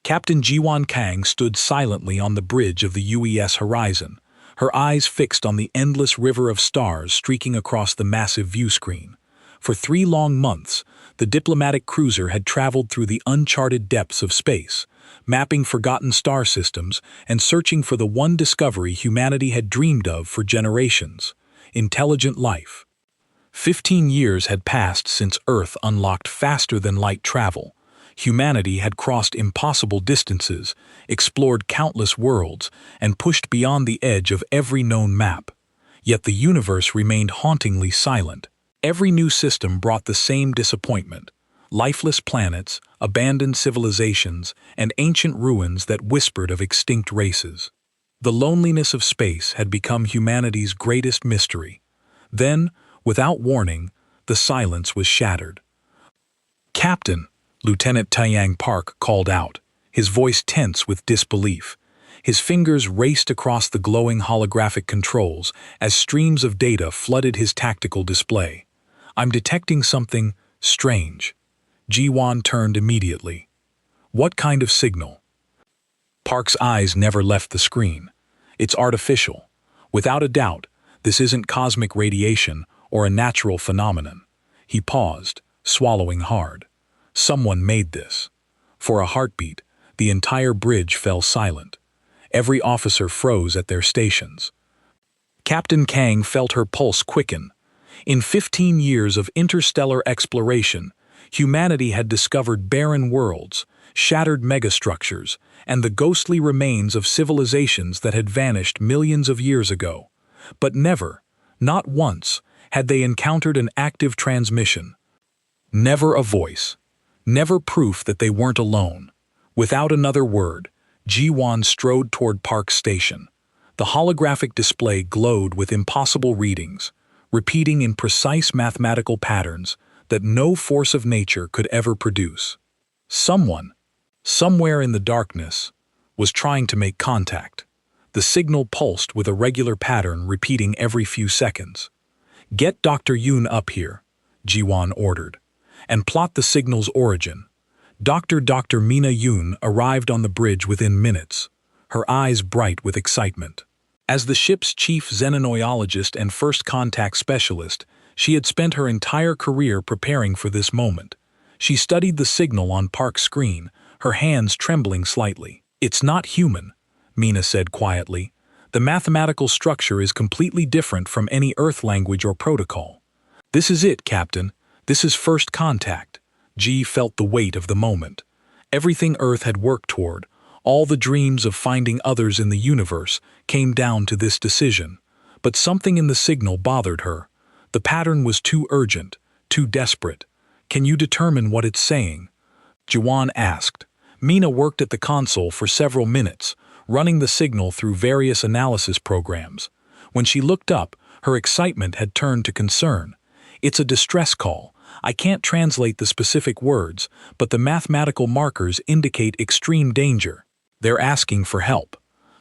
Captain Jiwan Kang stood silently on the bridge of the UES horizon, her eyes fixed on the endless river of stars streaking across the massive viewscreen. For 3 long months, the diplomatic cruiser had traveled through the uncharted depths of space, mapping forgotten star systems and searching for the one discovery humanity had dreamed of for generations: intelligent life. 15 years had passed since Earth unlocked faster-than-light travel. Humanity had crossed impossible distances, explored countless worlds, and pushed beyond the edge of every known map. Yet the universe remained hauntingly silent. Every new system brought the same disappointment: lifeless planets, abandoned civilizations, and ancient ruins that whispered of extinct races. The loneliness of space had become humanity's greatest mystery. Then, without warning, the silence was shattered. "Captain," Lieutenant Taeyang Park called out, his voice tense with disbelief. His fingers raced across the glowing holographic controls as streams of data flooded his tactical display. "I'm detecting something strange." Jiwan turned immediately. "What kind of signal?" Park's eyes never left the screen. "It's artificial. Without a doubt, this isn't cosmic radiation or a natural phenomenon." He paused, swallowing hard. Someone made this. For a heartbeat, the entire bridge fell silent. Every officer froze at their stations. Captain Kang felt her pulse quicken. In 15 years of interstellar exploration, humanity had discovered barren worlds, shattered megastructures, and the ghostly remains of civilizations that had vanished millions of years ago. But never, not once, had they encountered an active transmission. Never a voice. Never proof that they weren't alone. Without another word, Jiwan strode toward Park's station. The holographic display glowed with impossible readings, repeating in precise mathematical patterns that no force of nature could ever produce. Someone, somewhere in the darkness, was trying to make contact. The signal pulsed with a regular pattern repeating every few seconds. "Get Dr. Yoon up here," Jiwan ordered, "and plot the signal's origin." Dr. Mina Yoon arrived on the bridge within minutes, her eyes bright with excitement. As the ship's chief xenonologist and first contact specialist, she had spent her entire career preparing for this moment. She studied the signal on Park's screen, her hands trembling slightly. "It's not human," Mina said quietly. "The mathematical structure is completely different from any Earth language or protocol." "This is it, Captain. This is first contact." Ji felt the weight of the moment. Everything Earth had worked toward, all the dreams of finding others in the universe, came down to this decision. But something in the signal bothered her. The pattern was too urgent, too desperate. "Can you determine what it's saying?" Jiwan asked. Mina worked at the console for several minutes, running the signal through various analysis programs. When she looked up, her excitement had turned to concern. "It's a distress call. I can't translate the specific words, but the mathematical markers indicate extreme danger. They're asking for help."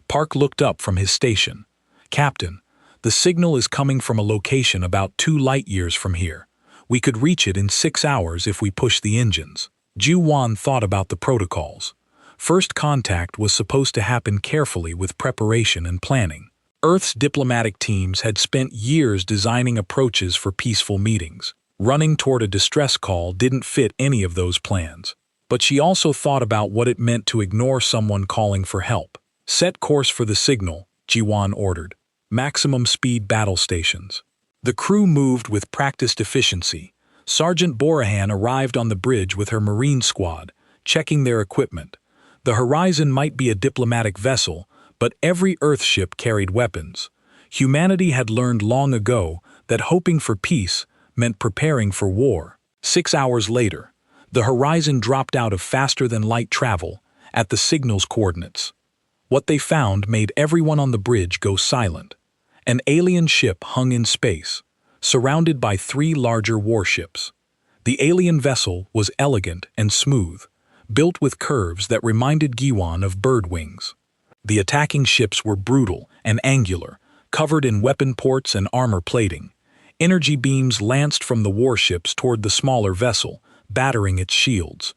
Park looked up from his station. "Captain, the signal is coming from a location about 2 light-years from here. We could reach it in 6 hours if we push the engines." Jiwan thought about the protocols. First contact was supposed to happen carefully with preparation and planning. Earth's diplomatic teams had spent years designing approaches for peaceful meetings. Running toward a distress call didn't fit any of those plans. But she also thought about what it meant to ignore someone calling for help. "Set course for the signal," Jiwan ordered. "Maximum speed battle stations." The crew moved with practiced efficiency. Sergeant Borahan arrived on the bridge with her Marine squad, checking their equipment. The Horizon might be a diplomatic vessel, but every Earth ship carried weapons. Humanity had learned long ago that hoping for peace meant preparing for war. 6 hours later, the Horizon dropped out of faster-than-light travel at the signal's coordinates. What they found made everyone on the bridge go silent. An alien ship hung in space, surrounded by 3 larger warships. The alien vessel was elegant and smooth, built with curves that reminded Giwan of bird wings. The attacking ships were brutal and angular, covered in weapon ports and armor plating. Energy beams lanced from the warships toward the smaller vessel, battering its shields.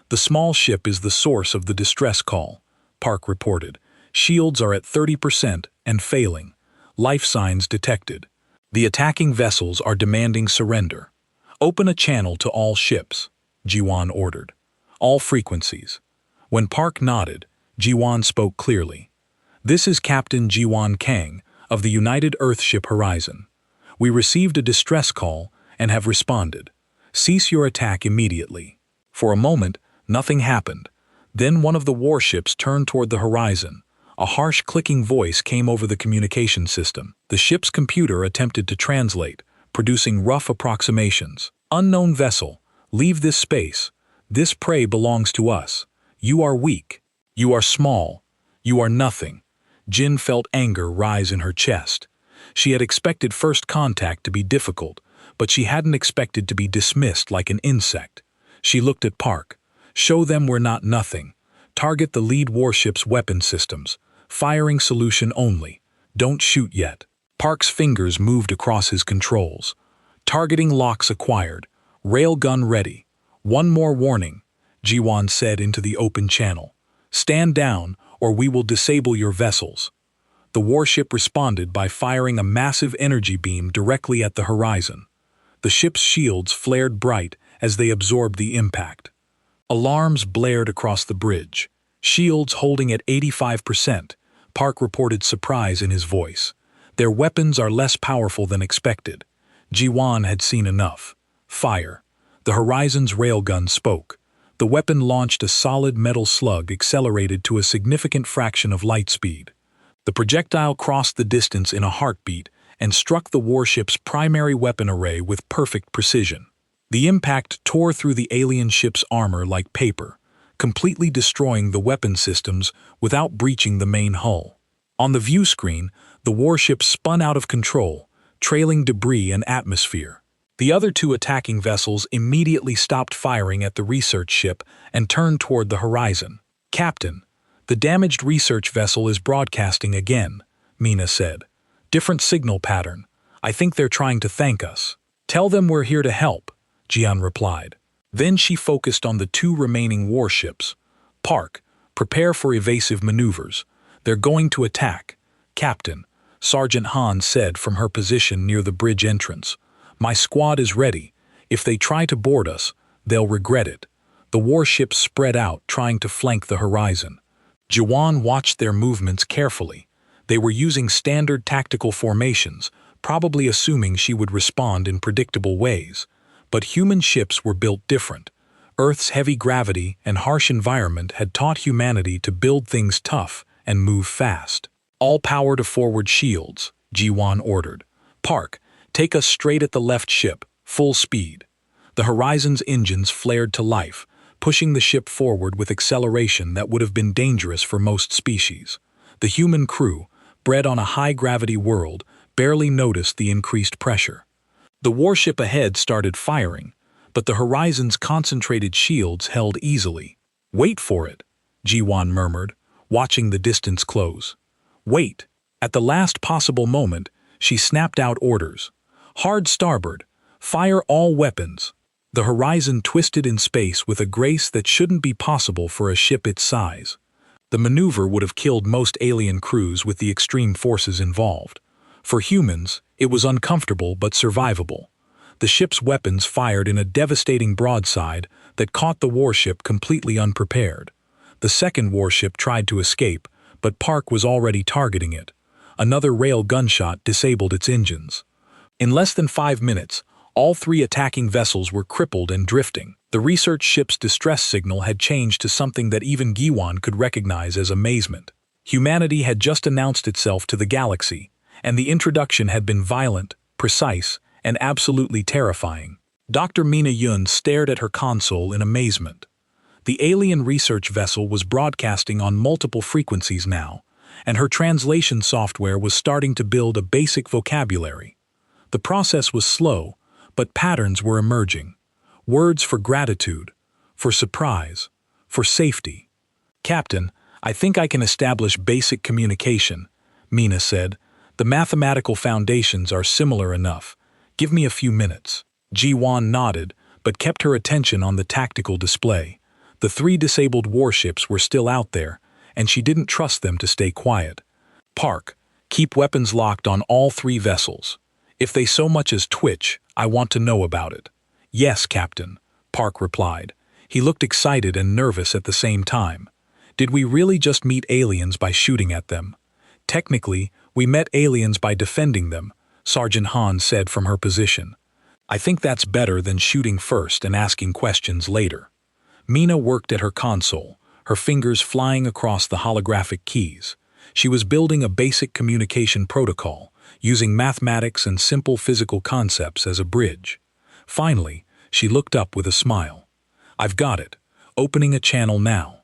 The small ship is the source of the distress call, Park reported. Shields are at 30% and failing. Life signs detected. The attacking vessels are demanding surrender. Open a channel to all ships, Jiwan ordered. All frequencies. When Park nodded, Jiwan spoke clearly. This is Captain Jiwan Kang of the United Earthship Horizon. We received a distress call and have responded. Cease your attack immediately. For a moment, nothing happened. Then one of the warships turned toward the horizon. A harsh clicking voice came over the communication system. The ship's computer attempted to translate, producing rough approximations. Unknown vessel, leave this space. This prey belongs to us. You are weak. You are small. You are nothing. Jin felt anger rise in her chest. She had expected first contact to be difficult, but she hadn't expected to be dismissed like an insect. She looked at Park. Show them we're not nothing. Target the lead warship's weapon systems. Firing solution only. Don't shoot yet. Park's fingers moved across his controls. Targeting locks acquired. Railgun ready. One more warning, Jiwan said into the open channel. Stand down, or we will disable your vessels. The warship responded by firing a massive energy beam directly at the horizon. The ship's shields flared bright as they absorbed the impact. Alarms blared across the bridge. Shields holding at 85%, Park reported surprise in his voice. Their weapons are less powerful than expected. Jiwan had seen enough. Fire. The Horizon's railgun spoke. The weapon launched a solid metal slug accelerated to a significant fraction of light speed. The projectile crossed the distance in a heartbeat and struck the warship's primary weapon array with perfect precision. The impact tore through the alien ship's armor like paper, completely destroying the weapon systems without breaching the main hull. On the view screen, the warship spun out of control, trailing debris and atmosphere. The other two attacking vessels immediately stopped firing at the research ship and turned toward the horizon. Captain, the damaged research vessel is broadcasting again, Mina said. Different signal pattern. I think they're trying to thank us. Tell them we're here to help, Jian replied. Then she focused on the two remaining warships. Park, prepare for evasive maneuvers. They're going to attack. Captain, Sergeant Han said from her position near the bridge entrance. My squad is ready. If they try to board us, they'll regret it. The warships spread out, trying to flank the horizon. Jiwan watched their movements carefully. They were using standard tactical formations, probably assuming she would respond in predictable ways. But human ships were built different. Earth's heavy gravity and harsh environment had taught humanity to build things tough and move fast. All power to forward shields, Jiwan ordered. Park, take us straight at the left ship, full speed. The Horizon's engines flared to life, pushing the ship forward with acceleration that would have been dangerous for most species. The human crew, bred on a high-gravity world, barely noticed the increased pressure. The warship ahead started firing, but the Horizon's concentrated shields held easily. Wait for it, Jiwan murmured, watching the distance close. Wait. At the last possible moment, she snapped out orders. Hard starboard. Fire all weapons. The Horizon twisted in space with a grace that shouldn't be possible for a ship its size. The maneuver would have killed most alien crews with the extreme forces involved. For humans, it was uncomfortable but survivable. The ship's weapons fired in a devastating broadside that caught the warship completely unprepared. The second warship tried to escape, but Park was already targeting it. Another rail gunshot disabled its engines. In less than 5 minutes, all three attacking vessels were crippled and drifting. The research ship's distress signal had changed to something that even Giwan could recognize as amazement. Humanity had just announced itself to the galaxy, and the introduction had been violent, precise, and absolutely terrifying. Dr. Mina Yun stared at her console in amazement. The alien research vessel was broadcasting on multiple frequencies now, and her translation software was starting to build a basic vocabulary. The process was slow, but patterns were emerging. Words for gratitude, for surprise, for safety. Captain, I think I can establish basic communication, Mina said. The mathematical foundations are similar enough. Give me a few minutes. Ji-Wan nodded, but kept her attention on the tactical display. The 3 disabled warships were still out there, and she didn't trust them to stay quiet. Park, keep weapons locked on all 3 vessels. If they so much as twitch, I want to know about it. Yes, Captain, Park replied. He looked excited and nervous at the same time. Did we really just meet aliens by shooting at them? Technically, we met aliens by defending them, Sergeant Hahn said from her position. I think that's better than shooting first and asking questions later. Mina worked at her console, her fingers flying across the holographic keys. She was building a basic communication protocol, using mathematics and simple physical concepts as a bridge. Finally, she looked up with a smile. I've got it. Opening a channel now.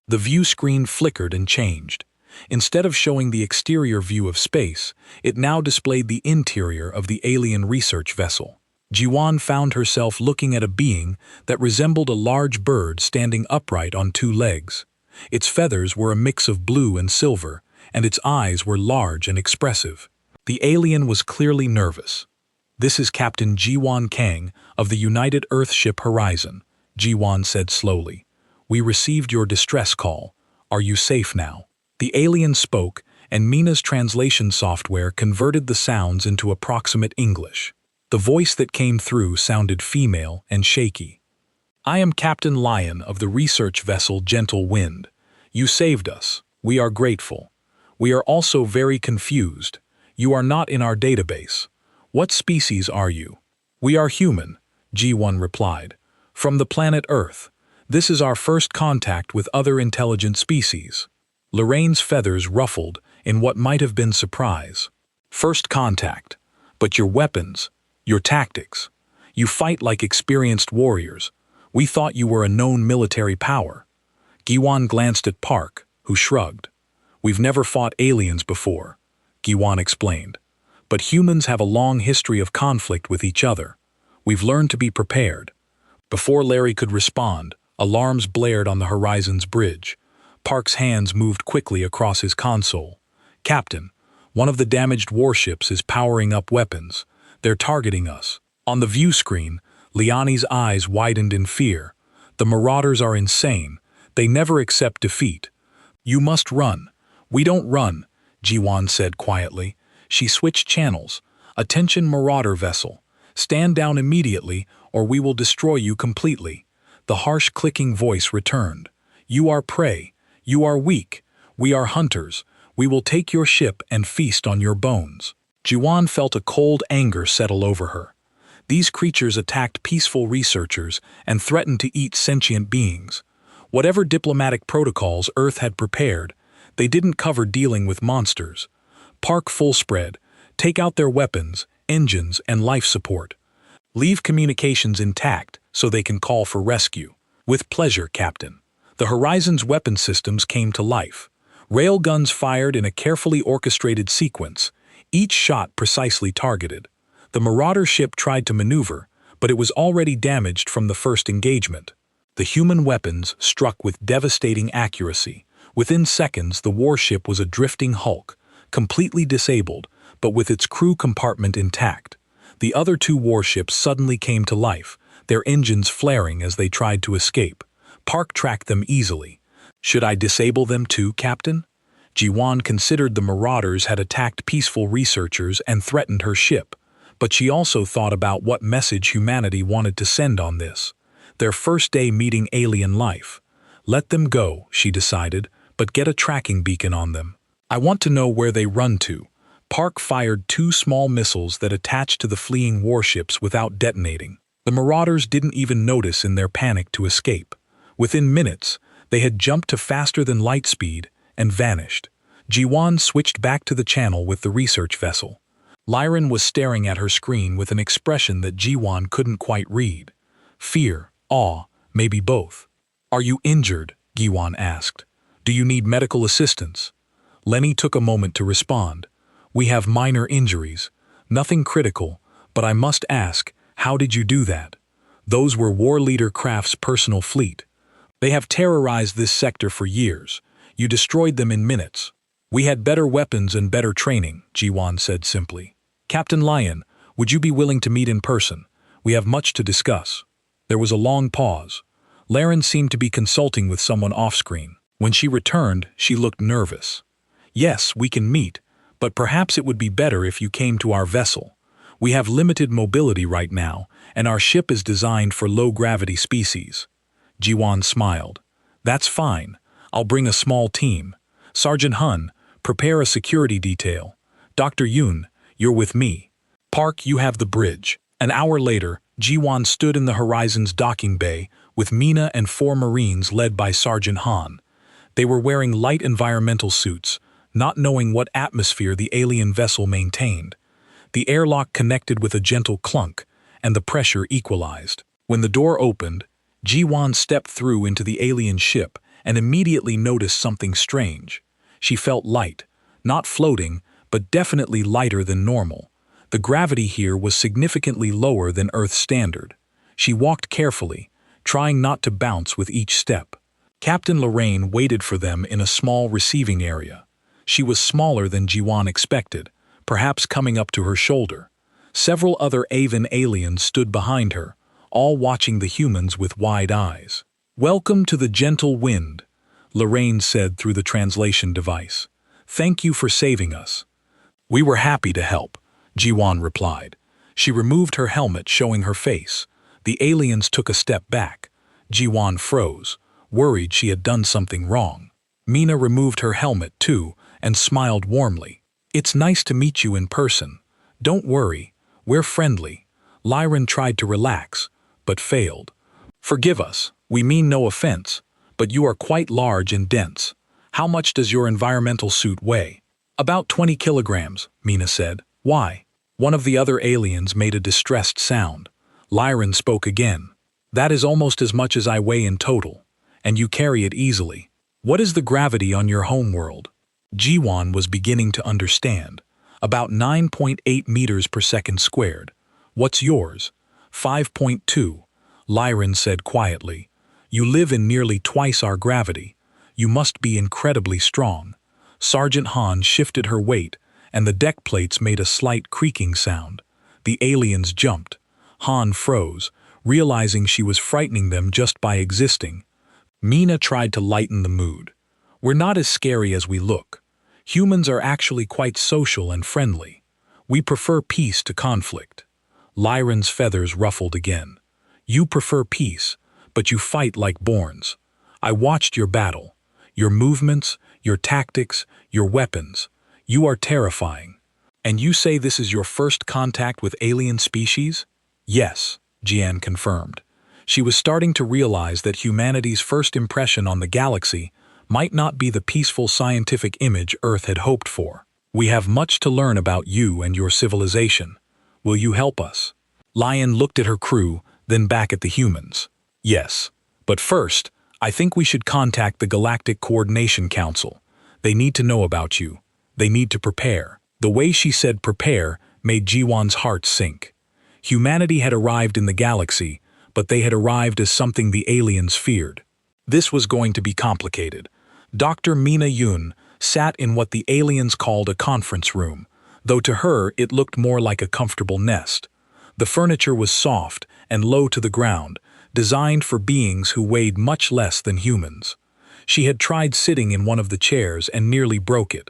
The view screen flickered and changed. Instead of showing the exterior view of space, it now displayed the interior of the alien research vessel. Jiwan found herself looking at a being that resembled a large bird standing upright on 2 legs. Its feathers were a mix of blue and silver, and its eyes were large and expressive. The alien was clearly nervous. This is Captain Jiwan Kang of the United Earthship Horizon, Jiwan said slowly. We received your distress call. Are you safe now? The alien spoke, and Mina's translation software converted the sounds into approximate English. The voice that came through sounded female and shaky. I am Captain Lion of the research vessel Gentle Wind. You saved us. We are grateful. We are also very confused. You are not in our database. What species are you? We are human, G1 replied. From the planet Earth. This is our first contact with other intelligent species. Lorraine's feathers ruffled in what might have been surprise. First contact. But your weapons, your tactics. You fight like experienced warriors. We thought you were a known military power. Giwan glanced at Park, who shrugged. We've never fought aliens before, Giwan explained. But humans have a long history of conflict with each other. We've learned to be prepared. Before Larry could respond, alarms blared on the Horizon's bridge. Park's hands moved quickly across his console. Captain, one of the damaged warships is powering up weapons. They're targeting us. On the view screen, Liani's eyes widened in fear. The Marauders are insane. They never accept defeat. You must run. We don't run, Jiwan said quietly. She switched channels. Attention Marauder vessel. Stand down immediately or we will destroy you completely. The harsh clicking voice returned. You are prey. You are weak. We are hunters. We will take your ship and feast on your bones. Jiwan felt a cold anger settle over her. These creatures attacked peaceful researchers and threatened to eat sentient beings. Whatever diplomatic protocols Earth had prepared, they didn't cover dealing with monsters. Park full spread. Take out their weapons, engines, and life support. Leave communications intact so they can call for rescue. With pleasure, Captain. The Horizon's weapon systems came to life. Railguns fired in a carefully orchestrated sequence, each shot precisely targeted. The Marauder ship tried to maneuver, but it was already damaged from the first engagement. The human weapons struck with devastating accuracy. Within seconds, the warship was a drifting hulk, completely disabled, but with its crew compartment intact. The other 2 warships suddenly came to life, their engines flaring as they tried to escape. Park tracked them easily. Should I disable them too, Captain? Jiwan considered the Marauders had attacked peaceful researchers and threatened her ship, but she also thought about what message humanity wanted to send on this. Their first day meeting alien life. Let them go, she decided, but get a tracking beacon on them. I want to know where they run to. Park fired 2 small missiles that attached to the fleeing warships without detonating. The Marauders didn't even notice in their panic to escape. Within minutes, they had jumped to faster than light speed and vanished. Jiwan switched back to the channel with the research vessel. Lyran was staring at her screen with an expression that Jiwan couldn't quite read. Fear, awe, maybe both. Are you injured? Jiwan asked. Do you need medical assistance? Lenny took a moment to respond. We have minor injuries. Nothing critical, but I must ask, how did you do that? Those were War Leader Kraft's personal fleet. They have terrorized this sector for years. You destroyed them in minutes. We had better weapons and better training, Jiwan said simply. Captain Lion, would you be willing to meet in person? We have much to discuss. There was a long pause. Laren seemed to be consulting with someone off-screen. When she returned, she looked nervous. "Yes, we can meet, but perhaps it would be better if you came to our vessel. We have limited mobility right now, and our ship is designed for low-gravity species." Jiwan smiled. "That's fine. I'll bring a small team. Sergeant Hun, prepare a security detail. Dr. Yoon, you're with me. Park, you have the bridge." An hour later, Jiwan stood in the Horizon's docking bay with Mina and 4 Marines led by Sergeant Han. They were wearing light environmental suits, not knowing what atmosphere the alien vessel maintained. The airlock connected with a gentle clunk, and the pressure equalized. When the door opened, Jiwan stepped through into the alien ship and immediately noticed something strange. She felt light, not floating, but definitely lighter than normal. The gravity here was significantly lower than Earth's standard. She walked carefully, trying not to bounce with each step. Captain Lorraine waited for them in a small receiving area. She was smaller than Jiwan expected, perhaps coming up to her shoulder. Several other Avan aliens stood behind her, all watching the humans with wide eyes. "Welcome to the gentle wind," Lorraine said through the translation device. "Thank you for saving us." "We were happy to help," Jiwan replied. She removed her helmet, showing her face. The aliens took a step back. Jiwan froze, worried she had done something wrong. Mina removed her helmet too and smiled warmly. "It's nice to meet you in person. Don't worry, we're friendly." Lyran tried to relax, but failed. "Forgive us, we mean no offense, but you are quite large and dense. How much does your environmental suit weigh?" "About 20 kilograms, Mina said. "Why?" One of the other aliens made a distressed sound. Lyran spoke again. "That is almost as much as I weigh in total, and you carry it easily. What is the gravity on your homeworld?" Jiwan was beginning to understand. "About 9.8 meters per second squared. What's yours?" 5.2, Lyran said quietly. "You live in nearly twice our gravity. You must be incredibly strong." Sergeant Han shifted her weight, and the deck plates made a slight creaking sound. The aliens jumped. Han froze, realizing she was frightening them just by existing. Mina tried to lighten the mood. "We're not as scary as we look. Humans are actually quite social and friendly. We prefer peace to conflict." Lyran's feathers ruffled again. "You prefer peace, but you fight like Borns. I watched your battle. Your movements, your tactics, your weapons. You are terrifying. And you say this is your first contact with alien species?" "Yes," Jian confirmed. She was starting to realize that humanity's first impression on the galaxy might not be the peaceful scientific image Earth had hoped for. "We have much to learn about you and your civilization. Will you help us?" Lion looked at her crew, then back at the humans. "Yes. But first, I think we should contact the Galactic Coordination Council. They need to know about you. They need to prepare." The way she said prepare made Jiwan's heart sink. Humanity had arrived in the galaxy, but they had arrived as something the aliens feared. This was going to be complicated. Dr. Mina Yoon sat in what the aliens called a conference room, though to her it looked more like a comfortable nest. The furniture was soft and low to the ground, designed for beings who weighed much less than humans. She had tried sitting in one of the chairs and nearly broke it.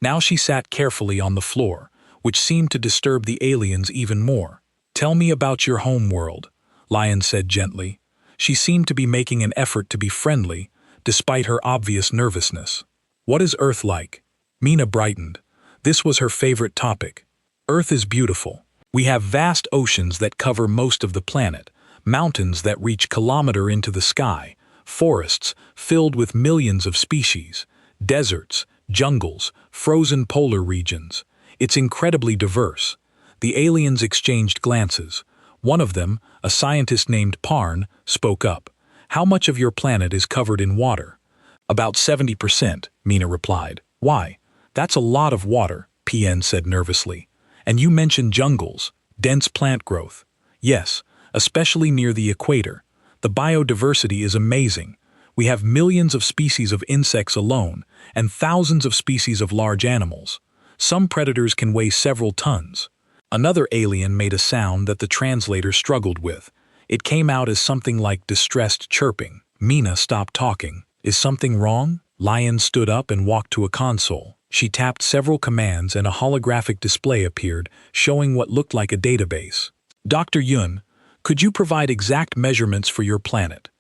Now she sat carefully on the floor, which seemed to disturb the aliens even more. "Tell me about your home world," Lion said gently. She seemed to be making an effort to be friendly, despite her obvious nervousness. "What is Earth like?" Mina brightened. This was her favorite topic. "Earth is beautiful. We have vast oceans that cover most of the planet, mountains that reach kilometer into the sky, forests filled with millions of species, deserts, jungles, frozen polar regions. It's incredibly diverse." The aliens exchanged glances. One of them, a scientist named Parn, spoke up. "How much of your planet is covered in water?" "About 70%, Mina replied. "Why?" "That's a lot of water," PN said nervously. "And you mentioned jungles, dense plant growth." "Yes, especially near the equator. The biodiversity is amazing. We have millions of species of insects alone, and thousands of species of large animals. Some predators can weigh several tons." Another alien made a sound that the translator struggled with. It came out as something like distressed chirping. Mina stopped talking. Is something wrong? Lion stood up and walked to a console. She tapped several commands and a holographic display appeared, showing what looked like a database. Dr. Yun, could you provide exact measurements for your planet?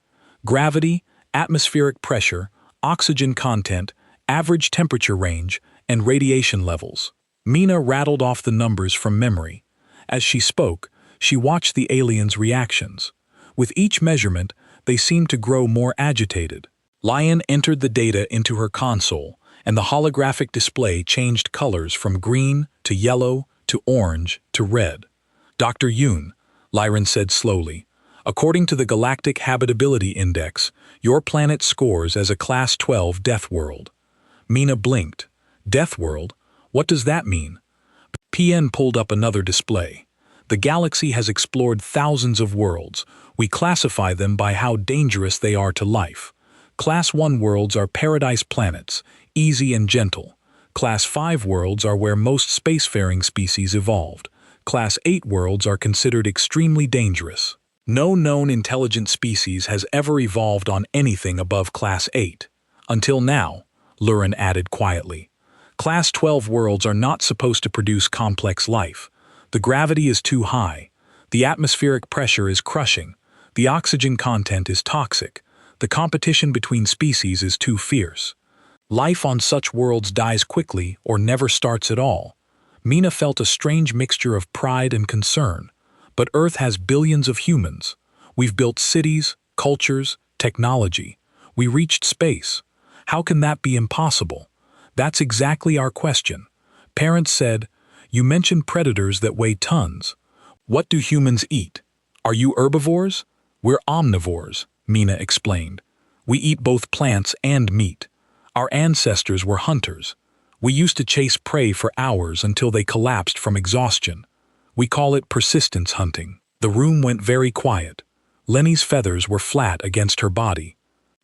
Gravity, atmospheric pressure, oxygen content, average temperature range, and radiation levels. Mina rattled off the numbers from memory. As she spoke, she watched the aliens' reactions. With each measurement, they seemed to grow more agitated. Lion entered the data into her console, and the holographic display changed colors from green to yellow to orange to red. Dr. Yun, Lyran said slowly, according to the Galactic Habitability Index, your planet scores as a Class 12 Death World. Mina blinked. Death World? What does that mean? PN pulled up another display. The galaxy has explored thousands of worlds. We classify them by how dangerous they are to life. Class 1 worlds are paradise planets, easy and gentle. Class 5 worlds are where most spacefaring species evolved. Class 8 worlds are considered extremely dangerous. No known intelligent species has ever evolved on anything above Class 8. Until now, Lurin added quietly. Class 12 worlds are not supposed to produce complex life. The gravity is too high. The atmospheric pressure is crushing. The oxygen content is toxic. The competition between species is too fierce. Life on such worlds dies quickly or never starts at all. Mina felt a strange mixture of pride and concern. But Earth has billions of humans. We've built cities, cultures, technology. We reached space. How can that be impossible? That's exactly our question. Parents said, you mentioned predators that weigh tons. What do humans eat? Are you herbivores? We're omnivores, Mina explained. We eat both plants and meat. Our ancestors were hunters. We used to chase prey for hours until they collapsed from exhaustion. We call it persistence hunting. The room went very quiet. Lenny's feathers were flat against her body.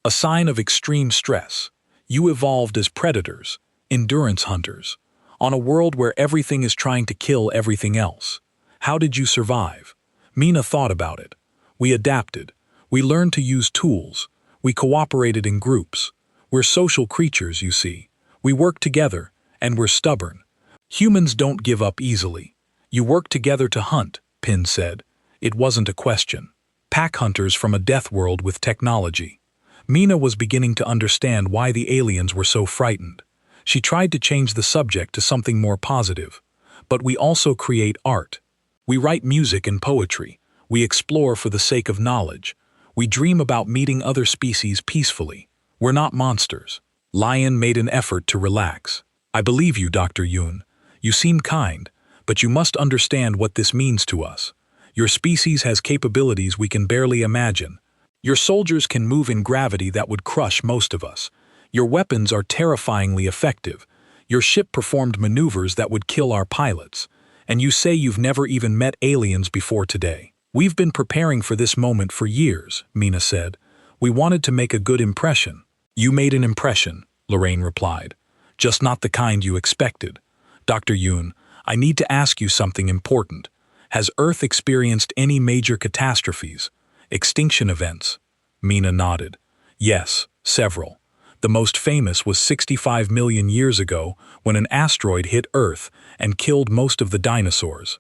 A sign of extreme stress. You evolved as predators, endurance hunters, on a world where everything is trying to kill everything else. How did you survive? Mina thought about it. We adapted. We learned to use tools. We cooperated in groups. We're social creatures, you see. We work together, and we're stubborn. Humans don't give up easily. You work together to hunt, Pin said. It wasn't a question. Pack hunters from a death world with technology. Mina was beginning to understand why the aliens were so frightened. She tried to change the subject to something more positive. But we also create art. We write music and poetry. We explore for the sake of knowledge. We dream about meeting other species peacefully. We're not monsters. Lion made an effort to relax. I believe you, Dr. Yun. You seem kind, but you must understand what this means to us. Your species has capabilities we can barely imagine. Your soldiers can move in gravity that would crush most of us. Your weapons are terrifyingly effective. Your ship performed maneuvers that would kill our pilots. And you say you've never even met aliens before today. We've been preparing for this moment for years, Mina said. We wanted to make a good impression. You made an impression, Lorraine replied. Just not the kind you expected. Dr. Yun, I need to ask you something important. Has Earth experienced any major catastrophes? Extinction events? Mina nodded. Yes, several. The most famous was 65 million years ago when an asteroid hit Earth and killed most of the dinosaurs.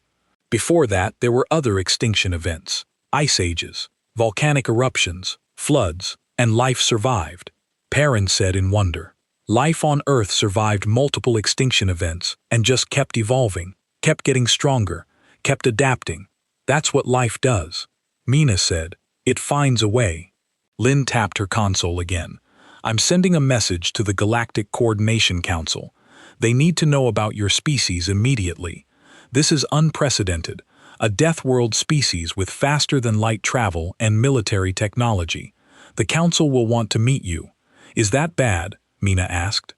Before that, there were other extinction events, ice ages, volcanic eruptions, floods, and life survived. Perrin said in wonder. Life on Earth survived multiple extinction events and just kept evolving, kept getting stronger, kept adapting. That's what life does. Mina said, it finds a way. Lynn tapped her console again. I'm sending a message to the Galactic Coordination Council. They need to know about your species immediately. This is unprecedented, a death world species with faster-than-light travel and military technology. The council will want to meet you. Is that bad? Mina asked.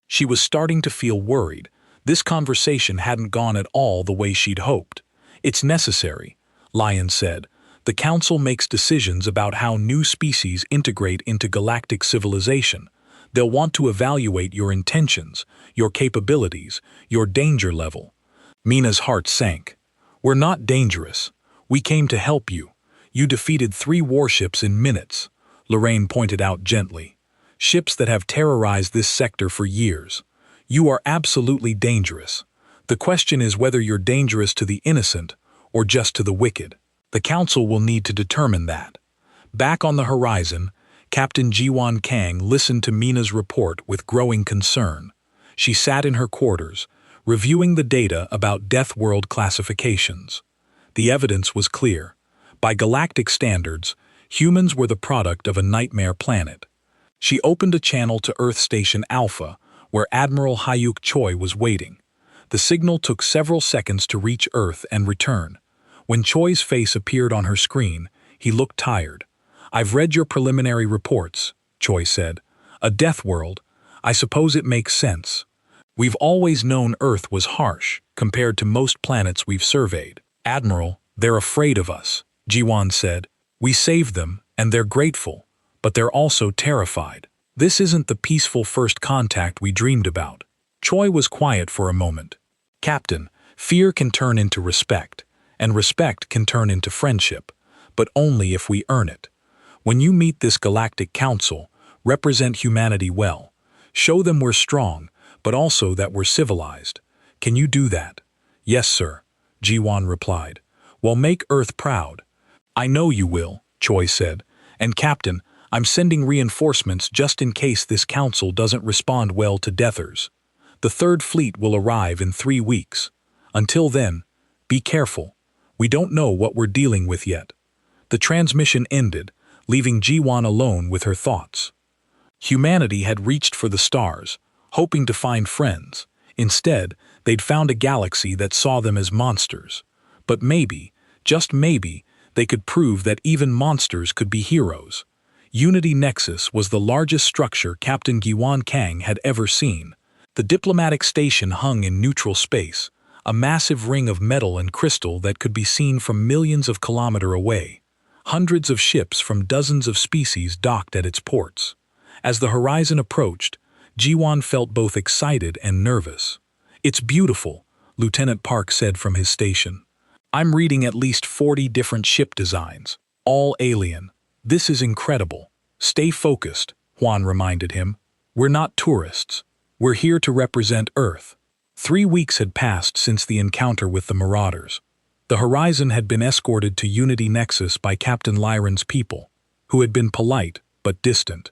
She was starting to feel worried. This conversation hadn't gone at all the way she'd hoped. It's necessary, Lion said. The council makes decisions about how new species integrate into galactic civilization. They'll want to evaluate your intentions, your capabilities, your danger level. Mina's heart sank. We're not dangerous. We came to help you. You defeated 3 warships in minutes, Lorraine pointed out gently. Ships that have terrorized this sector for years. You are absolutely dangerous. The question is whether you're dangerous to the innocent or just to the wicked. The Council will need to determine that. Back on the horizon, Captain Jiwan Kang listened to Mina's report with growing concern. She sat in her quarters, reviewing the data about Deathworld classifications. The evidence was clear. By galactic standards, humans were the product of a nightmare planet. She opened a channel to Earth Station Alpha, where Admiral Hyuk Choi was waiting. The signal took several seconds to reach Earth and return. When Choi's face appeared on her screen, he looked tired. "I've read your preliminary reports," Choi said. "A death world. I suppose it makes sense. We've always known Earth was harsh, compared to most planets we've surveyed." "Admiral, they're afraid of us," Jiwan said. "We saved them, and they're grateful, but they're also terrified. This isn't the peaceful first contact we dreamed about." Choi was quiet for a moment. "Captain, fear can turn into respect, and respect can turn into friendship, but only if we earn it. When you meet this Galactic Council, represent humanity well. Show them we're strong, but also that we're civilized. Can you do that?" "Yes, sir," Jiwan replied. "Well, make Earth proud." "I know you will," Choi said. "And Captain, I'm sending reinforcements just in case this council doesn't respond well to Deathers. The Third Fleet will arrive in 3 weeks. Until then, be careful. We don't know what we're dealing with yet." The transmission ended, leaving Jiwan alone with her thoughts. Humanity had reached for the stars, hoping to find friends. Instead, they'd found a galaxy that saw them as monsters. But maybe, just maybe, they could prove that even monsters could be heroes. Unity Nexus was the largest structure Captain Jiwan Kang had ever seen. The diplomatic station hung in neutral space, a massive ring of metal and crystal that could be seen from millions of kilometers away. Hundreds of ships from dozens of species docked at its ports. As the horizon approached, Jiwan felt both excited and nervous. "It's beautiful," Lieutenant Park said from his station. "I'm reading at least 40 different ship designs, all alien. This is incredible." "Stay focused," Juan reminded him. "We're not tourists. We're here to represent Earth." 3 weeks had passed since the encounter with the Marauders. The horizon had been escorted to Unity Nexus by Captain Lyron's people, who had been polite but distant.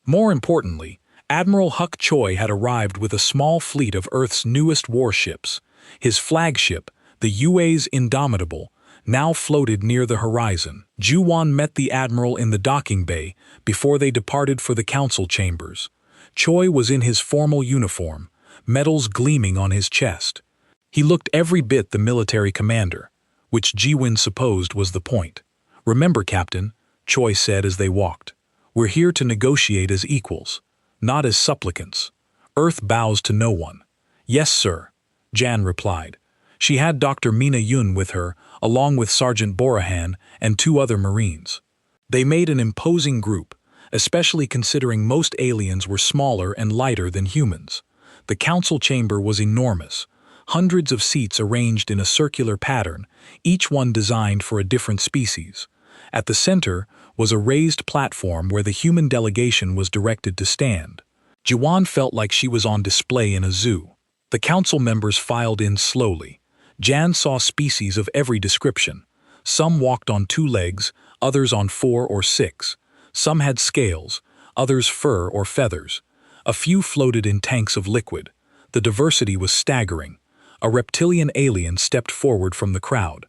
More importantly, Admiral Huck Choi had arrived with a small fleet of Earth's newest warships. His flagship, the UA's Indomitable, now floated near the horizon. Jiwan met the Admiral in the docking bay before they departed for the council chambers. Choi was in his formal uniform, medals gleaming on his chest. He looked every bit the military commander, which Jiwan supposed was the point. "Remember, Captain," Choi said as they walked, "we're here to negotiate as equals, not as supplicants. Earth bows to no one." "Yes, sir," Jan replied. She had Dr. Mina Yun with her, along with Sergeant Borahan and 2 other Marines. They made an imposing group, especially considering most aliens were smaller and lighter than humans. The council chamber was enormous, hundreds of seats arranged in a circular pattern, each one designed for a different species. At the center was a raised platform where the human delegation was directed to stand. Jiwan felt like she was on display in a zoo. The council members filed in slowly. Jan saw species of every description. Some walked on 2 legs, others on 4 or 6. Some had scales, others fur or feathers. A few floated in tanks of liquid. The diversity was staggering. A reptilian alien stepped forward from the crowd.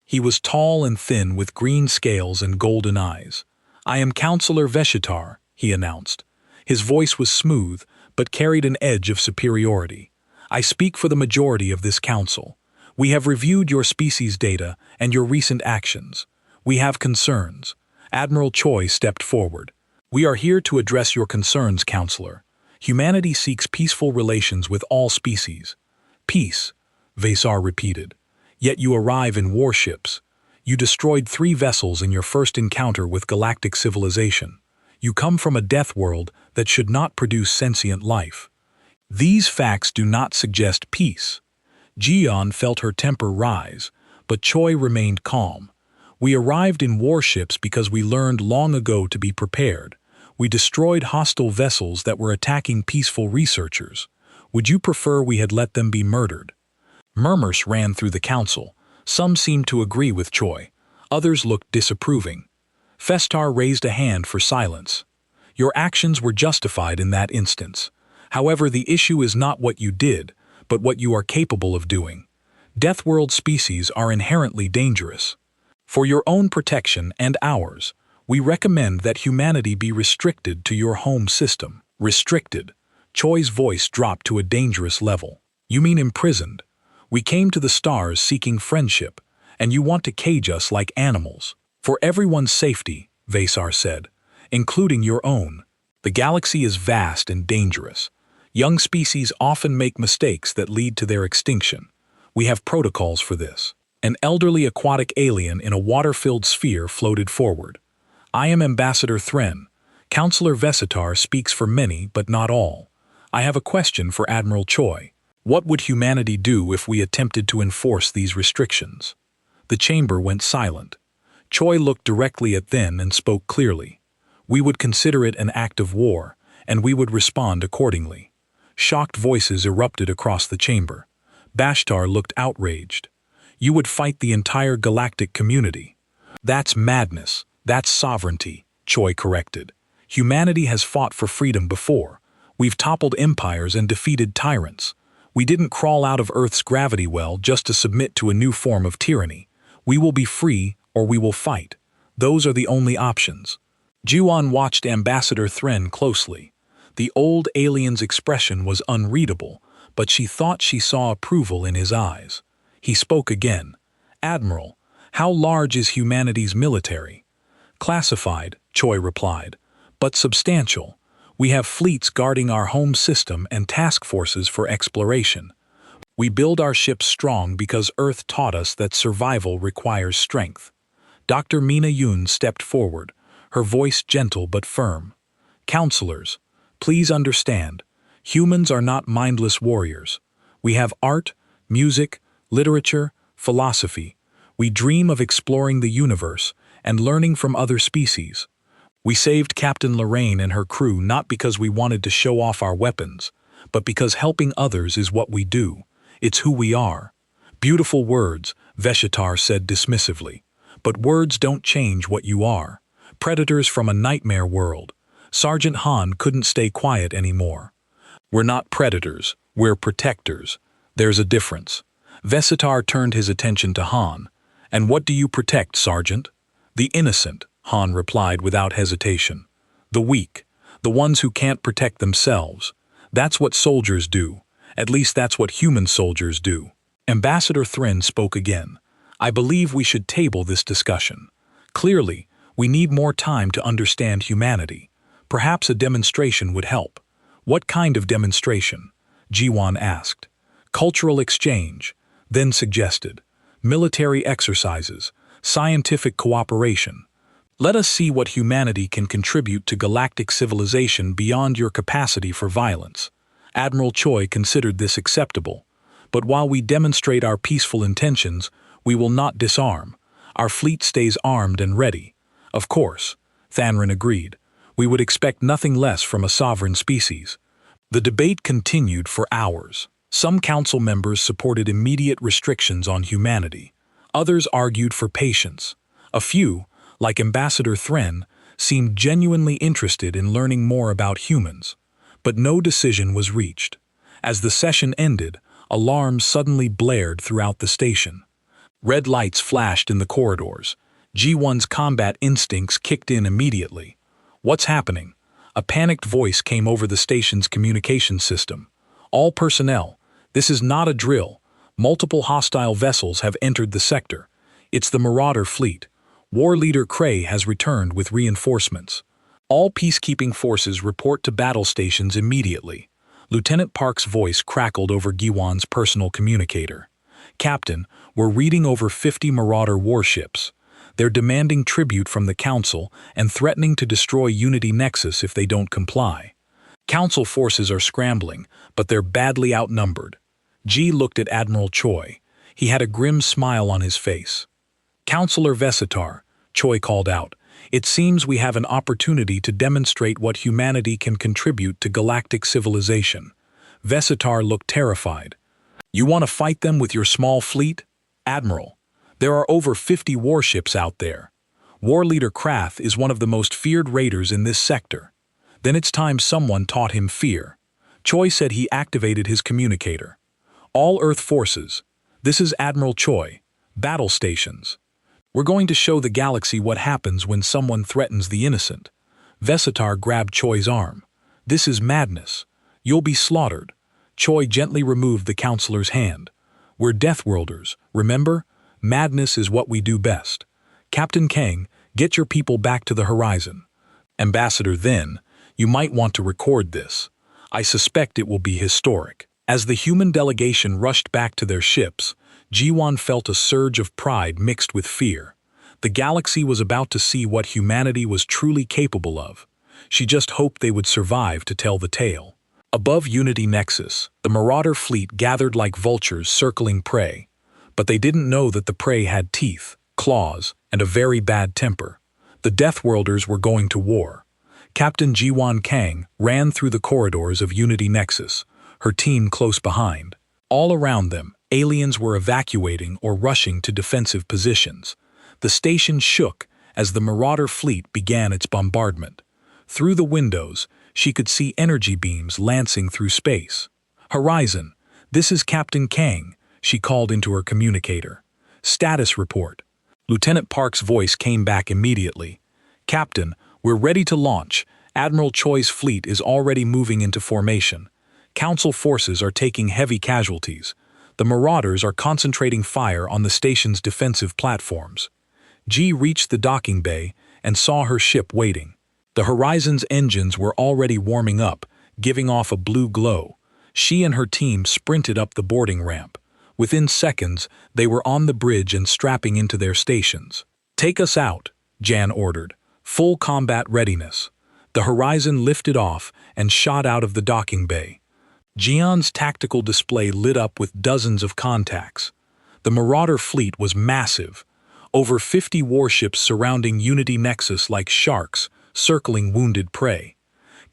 He was tall and thin with green scales and golden eyes. "I am Counselor Veshitar," he announced. His voice was smooth, but carried an edge of superiority. "I speak for the majority of this council. We have reviewed your species data and your recent actions. We have concerns." Admiral Choi stepped forward. "We are here to address your concerns, Counselor. Humanity seeks peaceful relations with all species." "Peace," Vesar repeated. "Yet you arrive in warships. You destroyed 3 vessels in your first encounter with galactic civilization. You come from a death world that should not produce sentient life. These facts do not suggest peace." Jian felt her temper rise, but Choi remained calm. We arrived in warships because we learned long ago to be prepared. We destroyed hostile vessels that were attacking peaceful researchers. Would you prefer we had let them be murdered? Murmurs ran through the council. Some seemed to agree with Choi. Others looked disapproving. Festar raised a hand for silence. Your actions were justified in that instance. However, the issue is not what you did, but what you are capable of doing. Deathworld species are inherently dangerous. For your own protection and ours, we recommend that humanity be restricted to your home system. Restricted. Choi's voice dropped to a dangerous level. You mean imprisoned? We came to the stars seeking friendship, and you want to cage us like animals. For everyone's safety, Vesar said, including your own. The galaxy is vast and dangerous. Young species often make mistakes that lead to their extinction. We have protocols for this. An elderly aquatic alien in a water-filled sphere floated forward. I am Ambassador Thren. Counselor Vesitar speaks for many, but not all. I have a question for Admiral Choi. What would humanity do if we attempted to enforce these restrictions? The chamber went silent. Choi looked directly at Then and spoke clearly. We would consider it an act of war, and we would respond accordingly. Shocked voices erupted across the chamber. Bashtar looked outraged. You would fight the entire galactic community. That's madness. That's sovereignty, Choi corrected. Humanity has fought for freedom before. We've toppled empires and defeated tyrants. We didn't crawl out of Earth's gravity well just to submit to a new form of tyranny. We will be free or we will fight. Those are the only options. Jiwan watched Ambassador Thren closely. The old alien's expression was unreadable, but she thought she saw approval in his eyes. He spoke again. Admiral, how large is humanity's military? Classified, Choi replied, but substantial. We have fleets guarding our home system and task forces for exploration. We build our ships strong because Earth taught us that survival requires strength. Dr. Mina Yun stepped forward, her voice gentle but firm. Counselors, please understand, humans are not mindless warriors. We have art, music, literature, philosophy. We dream of exploring the universe and learning from other species. We saved Captain Lorraine and her crew not because we wanted to show off our weapons, but because helping others is what we do. It's who we are. Beautiful words, Veshitar said dismissively. But words don't change what you are. Predators from a nightmare world. Sergeant Han couldn't stay quiet anymore. We're not predators, we're protectors. There's a difference. Vesitar turned his attention to Han. And what do you protect, Sergeant? The innocent, Han replied without hesitation. The weak, the ones who can't protect themselves. That's what soldiers do. At least that's what human soldiers do. Ambassador Thren spoke again. I believe we should table this discussion. Clearly, we need more time to understand humanity. Perhaps a demonstration would help. What kind of demonstration? Jiwan asked. Cultural exchange, then suggested. Military exercises, scientific cooperation. Let us see what humanity can contribute to galactic civilization beyond your capacity for violence. Admiral Choi considered this acceptable. But while we demonstrate our peaceful intentions, we will not disarm. Our fleet stays armed and ready. Of course, Thanrin agreed. We would expect nothing less from a sovereign species. The debate continued for hours. Some council members supported immediate restrictions on humanity. Others argued for patience. A few, like Ambassador Thren, seemed genuinely interested in learning more about humans. But no decision was reached. As the session ended, alarms suddenly blared throughout the station. Red lights flashed in the corridors. G1's combat instincts kicked in immediately. What's happening? A panicked voice came over the station's communication system. All personnel, this is not a drill. Multiple hostile vessels have entered the sector. It's the Marauder fleet. War Leader Cray has returned with reinforcements. All peacekeeping forces report to battle stations immediately. Lieutenant Park's voice crackled over Giwan's personal communicator. Captain, we're reading over 50 Marauder warships. They're demanding tribute from the Council and threatening to destroy Unity Nexus if they don't comply. Council forces are scrambling, but they're badly outnumbered. G looked at Admiral Choi. He had a grim smile on his face. Counselor Vesitar, Choi called out, it seems we have an opportunity to demonstrate what humanity can contribute to galactic civilization. Vesitar looked terrified. You want to fight them with your small fleet? Admiral, there are over 50 warships out there. War leader Krath is one of the most feared raiders in this sector. Then it's time someone taught him fear. Choi said he activated his communicator. All Earth forces. This is Admiral Choi. Battle stations. We're going to show the galaxy what happens when someone threatens the innocent. Vesitar grabbed Choi's arm. This is madness. You'll be slaughtered. Choi gently removed the counselor's hand. We're Deathworlders, remember? Madness is what we do best. Captain Kang, get your people back to the horizon. Ambassador Then, you might want to record this. I suspect it will be historic. As the human delegation rushed back to their ships, Jiwon felt a surge of pride mixed with fear. The galaxy was about to see what humanity was truly capable of. She just hoped they would survive to tell the tale. Above Unity Nexus, the Marauder fleet gathered like vultures circling prey. But they didn't know that the prey had teeth, claws, and a very bad temper. The Deathworlders were going to war. Captain Jiwon Kang ran through the corridors of Unity Nexus, her team close behind. All around them, aliens were evacuating or rushing to defensive positions. The station shook as the Marauder fleet began its bombardment. Through the windows, she could see energy beams lancing through space. Horizon, this is Captain Kang, she called into her communicator. Status report. Lieutenant Park's voice came back immediately. Captain, we're ready to launch. Admiral Choi's fleet is already moving into formation. Council forces are taking heavy casualties. The Marauders are concentrating fire on the station's defensive platforms. Ji reached the docking bay and saw her ship waiting. The Horizon's engines were already warming up, giving off a blue glow. She and her team sprinted up the boarding ramp. Within seconds, they were on the bridge and strapping into their stations. Take us out, Jan ordered. Full combat readiness. The Horizon lifted off and shot out of the docking bay. Jian's tactical display lit up with dozens of contacts. The Marauder fleet was massive. Over 50 warships surrounding Unity Nexus like sharks, circling wounded prey.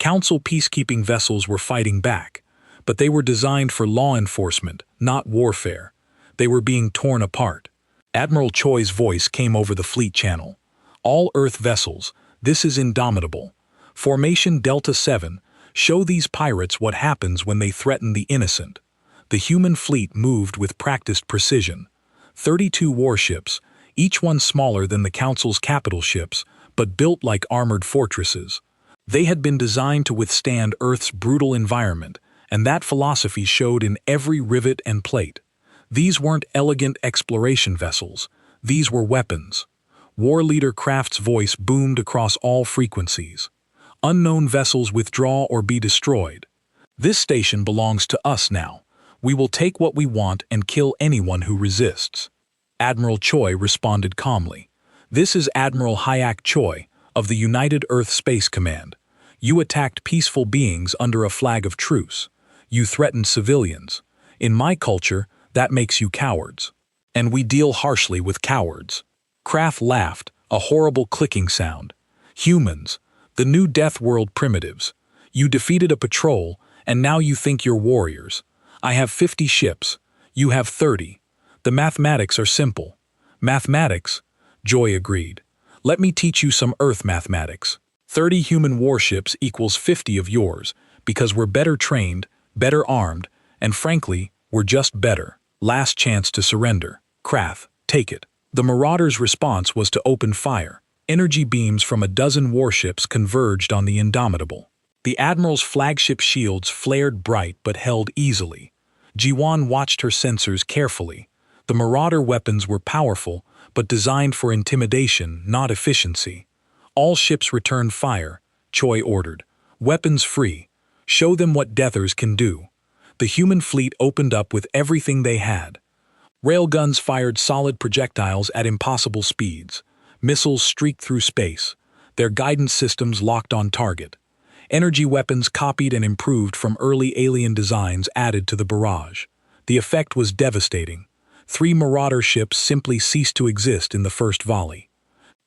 Council peacekeeping vessels were fighting back, but they were designed for law enforcement, not warfare. They were being torn apart. Admiral Choi's voice came over the fleet channel. All Earth vessels, this is Indomitable. Formation Delta 7, show these pirates what happens when they threaten the innocent. The human fleet moved with practiced precision. 32 warships, each one smaller than the Council's capital ships, but built like armored fortresses. They had been designed to withstand Earth's brutal environment, and that philosophy showed in every rivet and plate. These weren't elegant exploration vessels. These were weapons. War Leader Kraft's voice boomed across all frequencies. Unknown vessels withdraw or be destroyed. This station belongs to us now. We will take what we want and kill anyone who resists. Admiral Choi responded calmly. This is Admiral Hyak Choi of the United Earth Space Command. You attacked peaceful beings under a flag of truce. You threatened civilians. In my culture, that makes you cowards. And we deal harshly with cowards. Kraft laughed, a horrible clicking sound. Humans, the new Death World primitives. You defeated a patrol, and now you think you're warriors. I have 50 ships. You have 30. The mathematics are simple. Mathematics? Joy agreed. Let me teach you some Earth mathematics. 30 human warships equals 50 of yours, because we're better trained, better armed, and frankly, we're just better. Last chance to surrender. Krath, take it. The Marauders' response was to open fire. Energy beams from a dozen warships converged on the Indomitable. The Admiral's flagship shields flared bright but held easily. Jiwon watched her sensors carefully. The Marauder weapons were powerful, but designed for intimidation, not efficiency. All ships returned fire, Choi ordered. Weapons free. Show them what Deathers can do. The human fleet opened up with everything they had. Railguns fired solid projectiles at impossible speeds. Missiles streaked through space. Their guidance systems locked on target. Energy weapons copied and improved from early alien designs added to the barrage. The effect was devastating. 3 Marauder ships simply ceased to exist in the first volley.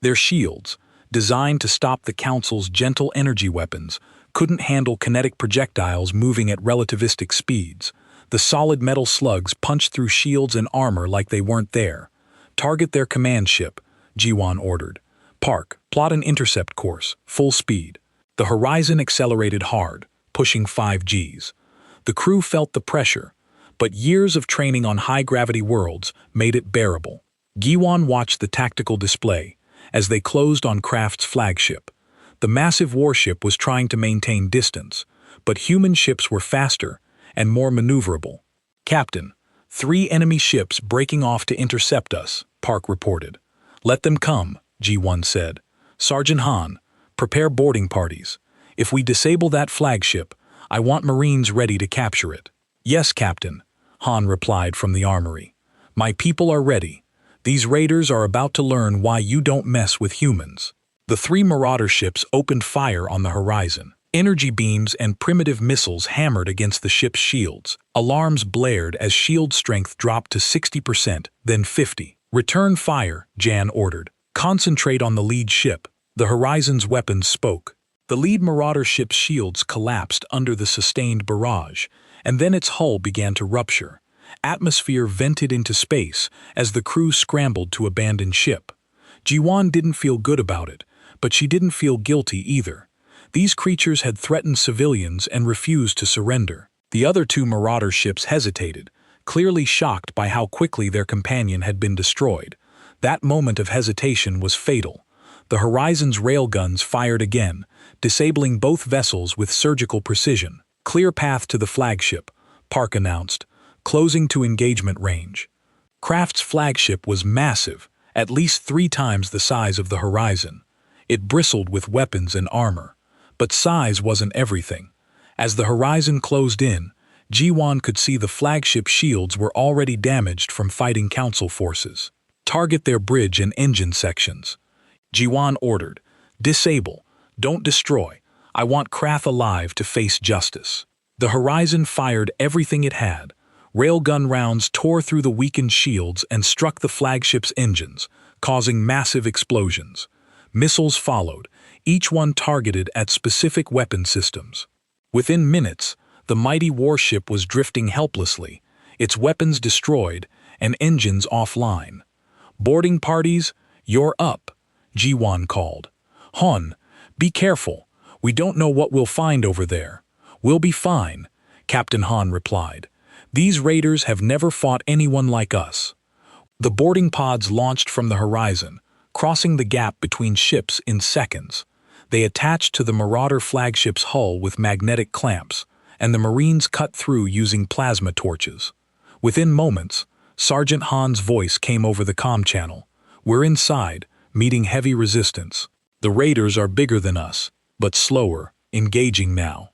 Their shields, designed to stop the Council's gentle energy weapons, couldn't handle kinetic projectiles moving at relativistic speeds. The solid metal slugs punched through shields and armor like they weren't there. "Target their command ship," Jiwan ordered. "Park, plot an intercept course, full speed." The horizon accelerated hard, pushing 5 Gs. The crew felt the pressure, but years of training on high-gravity worlds made it bearable. Jiwan watched the tactical display as they closed on Kraft's flagship. The massive warship was trying to maintain distance, but human ships were faster and more maneuverable. "Captain, 3 enemy ships breaking off to intercept us," Park reported. "Let them come," G1 said. "Sergeant Han, prepare boarding parties. If we disable that flagship, I want Marines ready to capture it." "Yes, Captain," Han replied from the armory. "My people are ready. These raiders are about to learn why you don't mess with humans." The 3 Marauder ships opened fire on the horizon. Energy beams and primitive missiles hammered against the ship's shields. Alarms blared as shield strength dropped to 60%, then 50%. "Return fire," Jan ordered. "Concentrate on the lead ship." The Horizon's weapons spoke. The lead Marauder ship's shields collapsed under the sustained barrage, and then its hull began to rupture. Atmosphere vented into space as the crew scrambled to abandon ship. Jiwan didn't feel good about it, but she didn't feel guilty either. These creatures had threatened civilians and refused to surrender. The other 2 Marauder ships hesitated, clearly shocked by how quickly their companion had been destroyed. That moment of hesitation was fatal. The Horizon's railguns fired again, disabling both vessels with surgical precision. "Clear path to the flagship," Park announced, closing to engagement range. Kraft's flagship was massive, at least 3 times the size of the Horizon. It bristled with weapons and armor. But size wasn't everything. As the Horizon closed in, Jiwan could see the flagship shields were already damaged from fighting Council forces. "Target their bridge and engine sections," Jiwan ordered. "Disable, don't destroy. I want Kraft alive to face justice." The Horizon fired everything it had. Railgun rounds tore through the weakened shields and struck the flagship's engines, causing massive explosions. Missiles followed, each one targeted at specific weapon systems. Within minutes, the mighty warship was drifting helplessly, its weapons destroyed and engines offline. "Boarding parties, you're up," Jiwan called. "Han, be careful. We don't know what we'll find over there." "We'll be fine," Captain Han replied. "These raiders have never fought anyone like us." The boarding pods launched from the Horizon, crossing the gap between ships in seconds. They attached to the Marauder flagship's hull with magnetic clamps, and the Marines cut through using plasma torches. Within moments, Sergeant Han's voice came over the comm channel. "We're inside, meeting heavy resistance. The raiders are bigger than us, but slower, engaging now."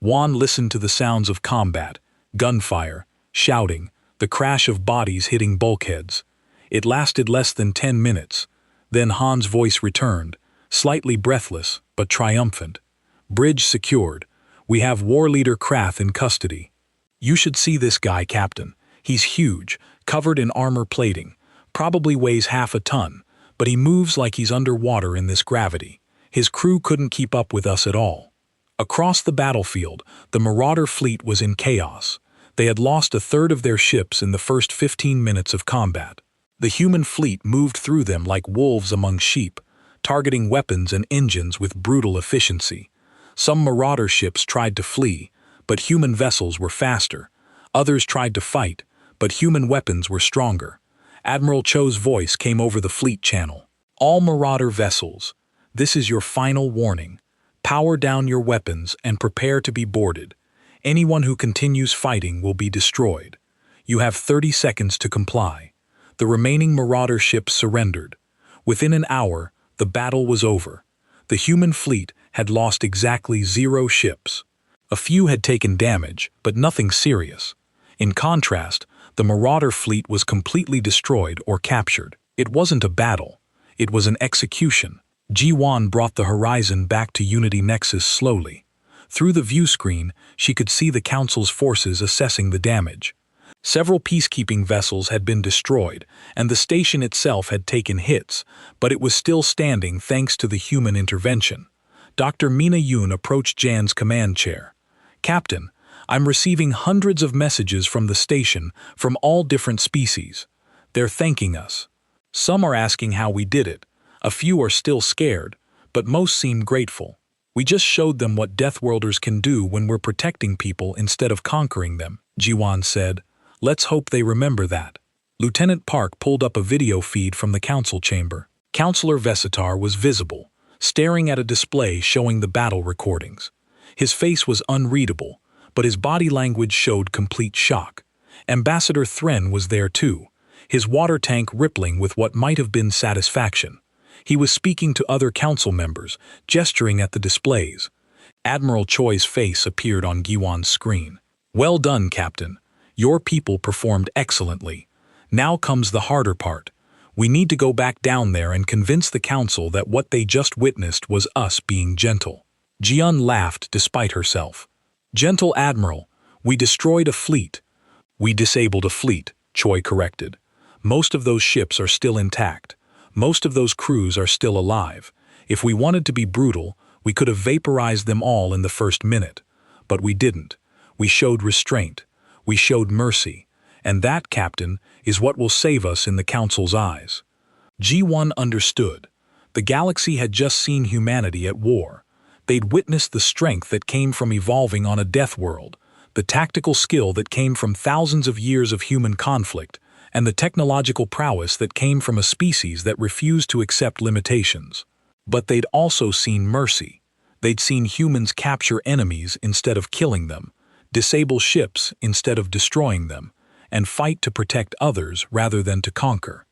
Juan listened to the sounds of combat, gunfire, shouting, the crash of bodies hitting bulkheads. It lasted less than 10 minutes. Then Han's voice returned, slightly breathless but triumphant. "Bridge secured. We have war leader Kraft in custody. You should see this guy, Captain. He's huge, covered in armor plating, probably weighs half a ton, but he moves like he's underwater in this gravity. His crew couldn't keep up with us at all." Across the battlefield, the Marauder fleet was in chaos. They had lost a third of their ships in the first 15 minutes of combat. The human fleet moved through them like wolves among sheep, targeting weapons and engines with brutal efficiency. Some Marauder ships tried to flee, but human vessels were faster. Others tried to fight, but human weapons were stronger. Admiral Cho's voice came over the fleet channel. "All Marauder vessels, this is your final warning. Power down your weapons and prepare to be boarded. Anyone who continues fighting will be destroyed. You have 30 seconds to comply." The remaining Marauder ships surrendered. Within an hour, the battle was over. The human fleet had lost exactly 0 ships. A few had taken damage, but nothing serious. In contrast, the Marauder fleet was completely destroyed or captured. It wasn't a battle. It was an execution. Ji-Wan brought the Horizon back to Unity Nexus slowly. Through the view screen, she could see the Council's forces assessing the damage. Several peacekeeping vessels had been destroyed, and the station itself had taken hits, but it was still standing thanks to the human intervention. Dr. Mina Yoon approached Jan's command chair. "Captain, I'm receiving hundreds of messages from the station from all different species. They're thanking us. Some are asking how we did it. A few are still scared, but most seem grateful. We just showed them what Deathworlders can do when we're protecting people instead of conquering them," Jiwan said. "Let's hope they remember that." Lieutenant Park pulled up a video feed from the council chamber. Counselor Vesitar was visible, staring at a display showing the battle recordings. His face was unreadable, but his body language showed complete shock. Ambassador Thren was there too, his water tank rippling with what might have been satisfaction. He was speaking to other council members, gesturing at the displays. Admiral Choi's face appeared on Giwan's screen. "Well done, Captain. Your people performed excellently. Now comes the harder part. We need to go back down there and convince the council that what they just witnessed was us being gentle." Jian laughed despite herself. "Gentle Admiral, we destroyed a fleet." "We disabled a fleet," Choi corrected. "Most of those ships are still intact. Most of those crews are still alive. If we wanted to be brutal, we could have vaporized them all in the first minute. But we didn't. We showed restraint. We showed mercy. And that, Captain, is what will save us in the Council's eyes." G1 understood. The galaxy had just seen humanity at war. They'd witnessed the strength that came from evolving on a death world, the tactical skill that came from thousands of years of human conflict, and the technological prowess that came from a species that refused to accept limitations. But they'd also seen mercy. They'd seen humans capture enemies instead of killing them, disable ships instead of destroying them, and fight to protect others rather than to conquer.